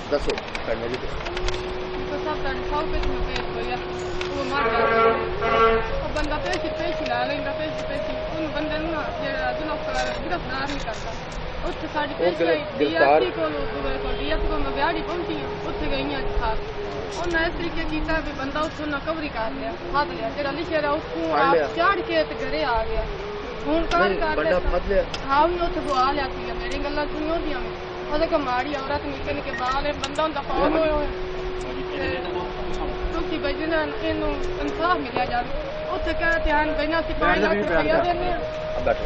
दसो करने दी बंदा पेश ला लेंदा पेश उन बंदे ना जेड़ा जुल्म गिरफ्तार नहीं करता उत्थे साडी पेश डीएसपी को डीएसपी को मैं बिहाड़ी पहुंची उत्थे गई हां खास उन्हें इस तरीके कीता भी बंदा उत्थों नकवरी कर लिया फद लिया जेड़ा लिखे रहा उसको आप चढ़ के ते घरे आ गया हुन कर बंदा फद लिया हां उन्हें उत्थे बुआ लिया थी मेरी गल्लां सुनियो दियां ਉਹਦੇ ਕਮਾੜੀ ਔਰਤ ਨਿੱਕੇ ਨਿੱਕੇ ਬਾਲ ਹੈ ਬੰਦਾ ਹੁੰਦਾ ਪਾਉਣ ਹੋਇਆ ਤੁਸੀਂ ਬਜਣਾ ਇਹਨੂੰ ਇਨਸਾਫ ਮਿਲਿਆ ਜਾਵੇ ਉੱਥੇ ਕਹਿ ਧਿਆਨ ਬੈਨਾ ਸੀ 5 ਲੱਖ ਰੁਪਇਆ ਦਿੰਦੇ ਆ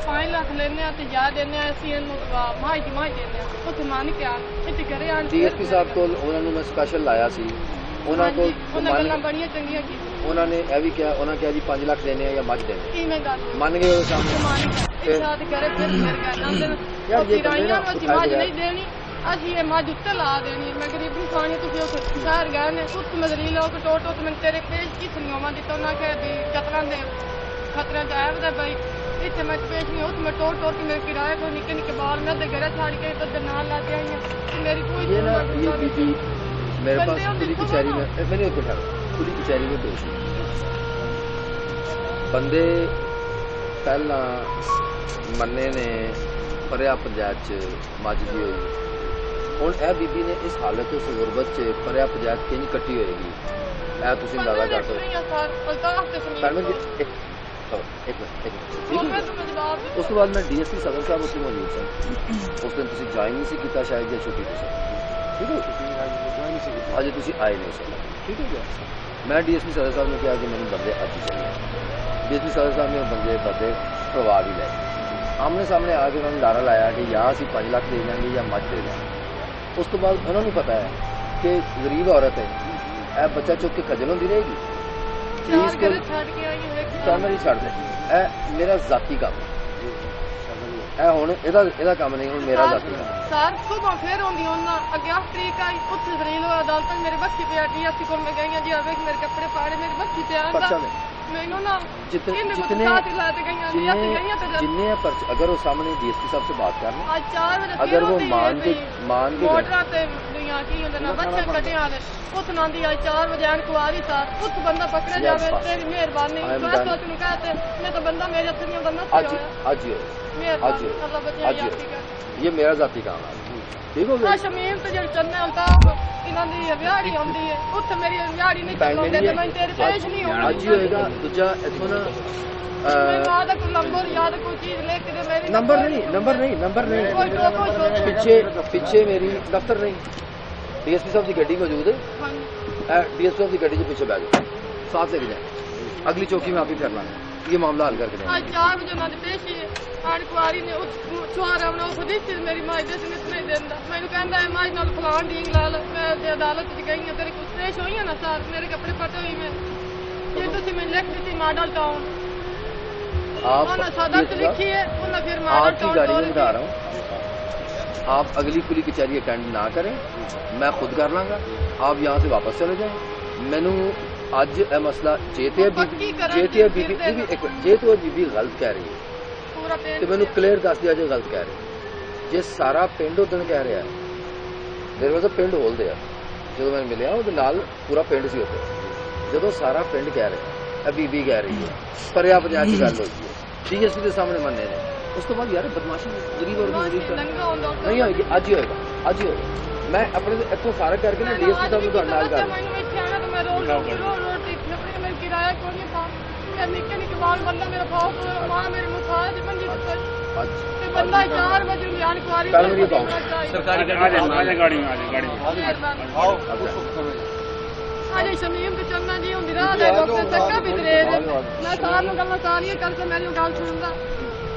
5 ਲੱਖ ਲੈਣੇ ਆ ਤੇ ਜਾ ਦਿੰਦੇ ਆ ਅਸੀਂ ਇਹਨੂੰ ਮਾਈ ਦਿੰਦੇ ਆ ਉੱਥੇ ਮੰਨ ਕੇ ਆ ਇੱਥੇ ਘਰੇ ਆਣ ਡੀਐਸਪੀ ਸਾਹਿਬ ਕੋਲ ਉਹਨਾਂ ਨੂੰ ਮੈਂ ਸਪੈਸ਼ਲ ਲਾਇਆ ਸੀ ਉਹਨਾਂ ਕੋਲ ਗੱਲਾਂ ਬੜੀਆਂ ਚੰਗੀਆਂ ਕੀ ਉਹਨਾਂ ਨੇ ਇਹ ਵੀ ਕਿਹਾ ਉਹਨਾਂ ਕਿਹਾ ਜੀ 5 ਲੱਖ ਦੇਣੇ ਆ ਜਾਂ ਮੱਝ ਦੇਣੇ ਕਿਵੇਂ ਗੱਲ ਮੰਨ ਗਏ ਉਹ ਸਾਹਮਣੇ ਤੇ ਸਾਥ ਕਰੇ ਫਿਰ ਮੇਰੇ ਕਹਿੰਦੇ ਯਾਰ ਇਹ ਕਿਰਾਇਆ ਅਸੀਂ ਮੱਝ ਨਹੀਂ ਦੇਣੀ ਅਸੀਂ ਇਹ ਮੱਝ ਉੱਤੇ ਲਾ ਦੇਣੀ ਮੈਂ ਗਰੀਬੀ ਖਾਣੀ ਤੁਸੀਂ ਉਹ ਸ਼ਹਿਰ ਗਏ ਨੇ ਉੱਤ ਮਜ਼ਰੀ ਲੋਕ ਟੋਟੋ ਤੇ ਮੈਂ ਤੇਰੇ ਪੇਜ ਕੀ ਸੁਣਿਓਵਾਂ ਦਿੱਤਾ ਉਹਨਾਂ ਕਿ ਵੀ ਕਤਲਾਂ ਦੇ ਖਤਰਿਆਂ ਚ ਆਇਆ ਬਈ ਇੱਥੇ ਮੈਂ ਪੇਜ ਨਹੀਂ ਉੱਤ ਮੈਂ ਟੋਟ ਕੇ ਮੇਰੇ ਕਿਰਾਏ ਕੋ ਨਿੱਕੇ ਨਿੱਕੇ ਬਾਲ ਮੈਂ ਤੇ ਘਰੇ ਛੱਡ ਕੇ ਤੇ ਨਾਲ ਲਾ ਕੇ ਆਈ ਹਾਂ ਮੇਰੀ ਕੋਈ ये ना ये बीबी मेरे पास खुली कचहरी में मैंने एक बैठा खुली कचहरी में पेश बंदे पहला मन्ने ने परिया पंचायत च मज दी हुई ਹੁਣ ਇਹ ਬੀਬੀ ਨੇ ਇਸ ਹਾਲਤ ਉਸ ਗੁਰਬਤ 'ਚ ਪਰਿਆ ਪੰਚਾਇਤ ਕਿੰਨੀ ਕੱਟੀ ਹੋਏਗੀ ਇਹ ਤੁਸੀਂ ਅੰਦਾਜ਼ਾ ਕਰ ਸਕਦੇ ਉਸ ਤੋਂ ਬਾਅਦ ਮੈਂ ਡੀਐਸਪੀ ਸਦਰ ਸਾਹਿਬ ਉੱਥੇ ਮੌਜੂਦ ਸਨ ਉਸ ਦਿਨ ਤੁਸੀਂ ਜੁਆਇਨ ਨਹੀਂ ਸੀ ਕੀਤਾ ਸ਼ਾਇਦ ਜਾਂ ਛੁੱਟੀ ਤੇ ਸੀ ਠੀਕ ਹੈ ਅਜੇ ਤੁਸੀਂ ਆਏ ਨਹੀਂ ਸਨ ਠੀਕ ਹੈ ਮੈਂ ਡੀਐਸਪੀ ਸਦਰ ਸਾਹਿਬ ਨੂੰ ਕਿਹਾ ਕਿ ਮੈਨੂੰ ਬੰਦੇ ਅੱਜ ਹੀ ਚਾਹੀਏ ਡੀਐਸਪੀ ਸਦਰ ਸਾਹਿਬ ਨੇ ਬੰਦੇ ਕਰਵਾ ਵੀ ਲਏ ਆਮਨੇ ਸਾਹਮਣੇ ਆ ਕੇ ਉਹਨਾਂ ਨੇ ਨਾਰਾ ਲਾਇਆ ਕਿ ਜਾਂ ਅਸੀਂ 5 ਲੱਖ ਦੇ ਦਿਆਂਗੇ ਜਾਂ ਮੱਝ ਦੇ ਦਿਆਂਗੇ ਉਸ ਤੋਂ ਬਾਅਦ ਉਹਨਾਂ ਨੂੰ ਪਤਾ ਹੈ ਕਿ ਗਰੀਬ ਔਰਤ ਹੈ ਇਹ ਬੱਚਾ ਚੁੱਕ ਕੇ ਖਜਲ ਹੁੰਦੀ ਰਹੇਗੀ ਚੀਜ਼ ਕਰ ਕੈਮਰੇ ਛੱਡ ਦੇ ਇਹ ਮੇਰਾ ਜ਼ਾਤੀ ਕੰਮ ਇਹ ਹੁਣ ਇਹਦਾ ਕੰਮ ਨਹੀਂ ਹੁਣ ਮੇਰਾ ਜ਼ਾਤੀ ਕੰਮ ਸਰ ਸੁਬਾਹ ਫੇਰ ਹੁੰਦੀ ਉਹਨਾਂ ਅੱਗੇ 8 ਤਰੀਕ ਆਈ ਉੱਥੇ ਜ਼ਰੀਲ ਅਦਾਲਤ ਮੇਰੇ ਬੱਚੀ ਪਿਆ ਡੀਐਸਪੀ ਕੋਲ ਮੈਂ ਗਈ ਜੀ ਆਵੇ ਮੇਰੇ ਕੱਪੜੇ ਪਾੜੇ ਮੇਰੇ ਬੱਚੀ ਤੇ ਆਂਦਾ ਮੈਨੂੰ ना जितने अगर वो सामने डीएसपी साहब से बात करना अगर वो मान के बच्चे कटे आने उस नांदी आज 4 बजे आन कुआरी था उस बंदा पकड़े जावे तेरी मेहरबानी कहते मैं तो बंदा मेरे हथ में बंदा आज ये मेरा जाती काम है ठीक हो गया शमीम तो जब चलने होता इन्हां दी विहाड़ी आंदी है उत्थे मेरी विहाड़ी नहीं चलने ते मैं तेरे पेश नहीं होना आज ही होएगा दूजा इथों ना याद कोई नंबर याद कोई चीज लेके दे मेरी नंबर नहीं पीछे मेरी दफ्तर नहीं डीएसपी साहब की गड्डी मौजूद है डीएसपी साहब की गड्डी के पीछे बैठ जाओ साथ लेके जाए अगली चौकी में आप ही कर लांगे ये मामला हल करके आज 4 बजे ना पेश है आन कुआरी ने छुआरा बना खुद ही मेरी मां दे नहीं देंदा मैंने कहंदा है मां नाल फलान ढींग लाल मैं अदालत च गई हां तेरे कुछ पेश होई है ना सर मेरे कपड़े फटे हुए में ये तो मैं लिख दी थी मॉडल टाउन आप सदर लिखी है उन्हें फिर मॉडल टाउन गाड़ी में बिठा रहा हूं आप अगली खुली कचहरी अटेंड ना करें मैं खुद कर लांगा आप यहाँ से वापस चले जाएं मैनू ਅੱਜ ਇਹ ਮਸਲਾ ਜੇ ਤੇ ਬੀਬੀ ਗਲਤ ਕਹਿ ਰਹੀ ਹੈ ਤੇ ਮੈਨੂੰ ਕਲੀਅਰ ਦੱਸ ਦਿਆ ਜੇ ਗਲਤ ਕਹਿ ਰਹੀ ਜੇ ਸਾਰਾ ਪਿੰਡ ਉਦਣ ਕਹਿ ਰਿਹਾ ਮੇਰੇ ਵੱਲ ਪਿੰਡ ਬੋਲਦੇ ਆ ਜਦੋਂ ਮੈਂ ਮਿਲਿਆ ਉਹਦੇ ਨਾਲ ਪੂਰਾ ਪਿੰਡ ਸੀ ਉੱਥੇ ਜਦੋਂ ਸਾਰਾ ਪਿੰਡ ਕਹਿ ਰਿਹਾ ਇਹ ਬੀਬੀ ਕਹਿ ਰਹੀ ਹੈ ਪਰਿਆ ਪੰਜਾਬ ਦੀ ਗੱਲ ਹੋਈ ਹੈ ਡੀਐਸਪੀ ਦੇ ਸਾਹਮਣੇ ਮੰਨੇ ਨੇ ਉਸ ਤੋਂ ਬਾਅਦ ਯਾਰ ਬਦਮਾਸ਼ੀ ਗਰੀਬ ਔਰਤ ਨਹੀਂ ਹੋਏਗੀ ਅੱਜ ਹੀ ਹੋਏਗਾ ਮੈਂ ਆਪਣੇ ਇੱਥੋਂ ਫਾਰਗ ਕਰਕੇ ਨਾ ਡੀਐਸਪੀ ਸਾਹਿਬ ਨੂੰ ਤੁਹਾਡੇ ਨਾਲ ਗੱਲ किराया को नहीं था निक्के निक्के बाल बंदा मेरा पास मां मेरे मुखाज बंदी ते बंदा 4 बजे बयान कुआरी सरकारी गाड़ी में आओ आज शमीम के चलना जी हुंदी राह दे डॉक्टर चक्का भी दे मैं सार नु गल्ला सारियां करके मेरी गल सुनदा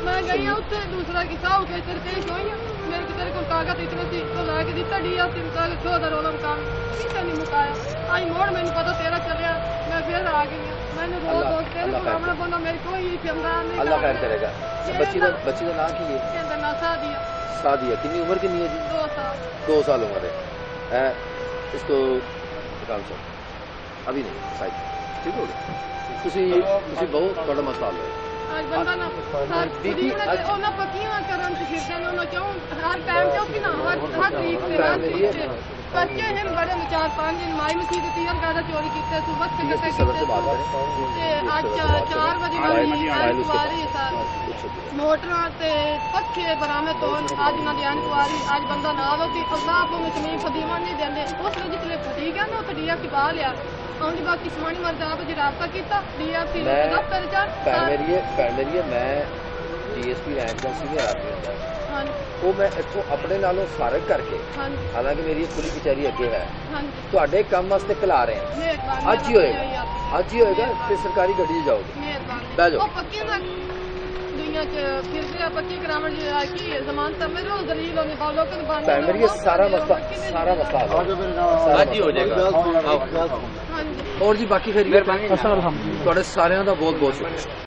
मैं गई उत्थे दूसरा की साहब के तेरे पेश होई मेरे तेरे को कागज इतने सी तो ला के दिता डीएसपी का क्यों दा रोला काम किसे नहीं मुकाया आज मोड़ मैंने पता तेरा चलिया मैं फिर आ गई मैंने रोज तेरे सामने बंदा मेरे कोई कैमरा नहीं अल्लाह खैर करेगा बच्ची का नाम की है कहंदा ना सादिया कितनी उम्र कितनी है जी 2 साल उम्र है इसको काम से अभी नहीं शायद ठीक हो गया तुसी बहुत बड़ा मसला है आज बंदा ना सर दीदी ਉਹਨਾਂ ਪੱਕੀਆਂ ਕਰਨ ਤੇ ਫਿਰਦੇ ਨੇ ਉਹਨਾਂ ਕਿਉਂ ਹਰ ਟਾਈਮ ਤੇ ਉਹ ਕਿ ਨਾ ਹਰ ਤਰੀਕ ਤੇ ਬੱਚੇ ਹਨ ਬੜੇ 4-5 ਦਿਨ ਮਾਈ ਮਸੀਤ ਤੀਰ ਕਾਦਾ ਚੋਰੀ ਕੀਤੇ ਸੀ ਵਕਤ ठीक है, ਕਿਤੇ सबर से बात ਤੇ करें ਅੱਜ 4 ਵਜੇ ਵਾਲੀ ਕੁਆਰੀ ਮੋਟਰਾਂ ਤੇ ਪੱਖੇ ਬਰਾਮਦ ਹੋਣ ਅੱਜ ਨਾ ਦੀ ਕੁਆਰੀ ਅੱਜ ਬੰਦਾ ਨਾਲ ਹੋਤੀ ਅੱਲਾਹ ਆਪੋ ਵਿੱਚ ਨਹੀਂ ਫਦੀਵਾਨ ਨਹੀਂ ਦਿੰਦੇ ਉਸ ਨੂੰ ਜਿੱਥੇ ਫਦੀ ਗਿਆ ਨਾ ਉਹ ਡੀਐਫਸੀ ਬਾਹਰ ਲਿਆ ਆਉਂਦੀ ਬਾਕੀ ਸਮਾਨੀ ਮਰਦਾ ਜੀ ਰਾਬਤਾ ਕੀਤਾ ਡੀਐਫਸੀ ਨੂੰ ਦਫ਼ਤਰ ਜਾ ਭੈਣ ਮੇਰੀ ਮੈਂ ਡੀਐਸਪੀ ਰੈਂਕ ਦਾ ਸੀਨੀਅਰ ਆਦਮੀ ਹੁੰਦਾ ਹਾਂਜੀ ਉਹ ਮੈਂ ਇੱਥੋਂ ਆਪਣੇ ਨਾਲੋਂ ਫਰਕ ਕਰਕੇ ਹਾਂਜੀ ਹਾਲਾਂਕਿ ਮੇਰੀ ਪੁਲਿਸ ਕਚਹਿਰੀ ਅੱਗੇ ਹੈ ਹਾਂਜੀ ਤੁਹਾਡੇ ਕੰਮ ਵਾਸਤੇ ਖਿਲਾ ਰਹੇ ਹਾਂ ਮਿਹਰਬਾਨੀ ਅੱਜ ਹੀ ਹੋਏਗਾ ਅੱਜ ਹੀ ਹੋਏਗਾ ਤੇ ਸਰਕਾਰੀ ਗੱਡੀ 'ਚ ਜਾਓਗੇ ਮਿਹਰਬਾਨੀ ਬਹਿ ਜਾਓ। ਉਹ ਪੱਕੀ ਨਾ ਦੁਨੀਆ 'ਚ ਫਿਰਦੇ ਆ ਪੱਕੀ ਕਰਾਵਣ ਜੀ ਆ ਕੀ ਜ਼ਮਾਨ ਤਾਂ ਮੇਰੇ ਉਹ ਦਲੀਲ ਹੋਣੇ ਬਾ ਲੋਕਾਂ ਨੂੰ ਬਾਣੇ ਭੈਣ ਮੇਰੀ ਇਹ ਸਾਰਾ ਮਸਲਾ ਹੱਲ ਅੱਜ ਹੀ ਹੋ ਜਾਏਗਾ ਹਾਂਜੀ ਹੋਰ ਜੀ ਬਾਕੀ ਫਿਰ ਤੁਹਾਡੇ ਸਾਰਿਆਂ ਦਾ ਬਹੁਤ ਬਹੁਤ ਸ਼ੁਕਰੀਆ।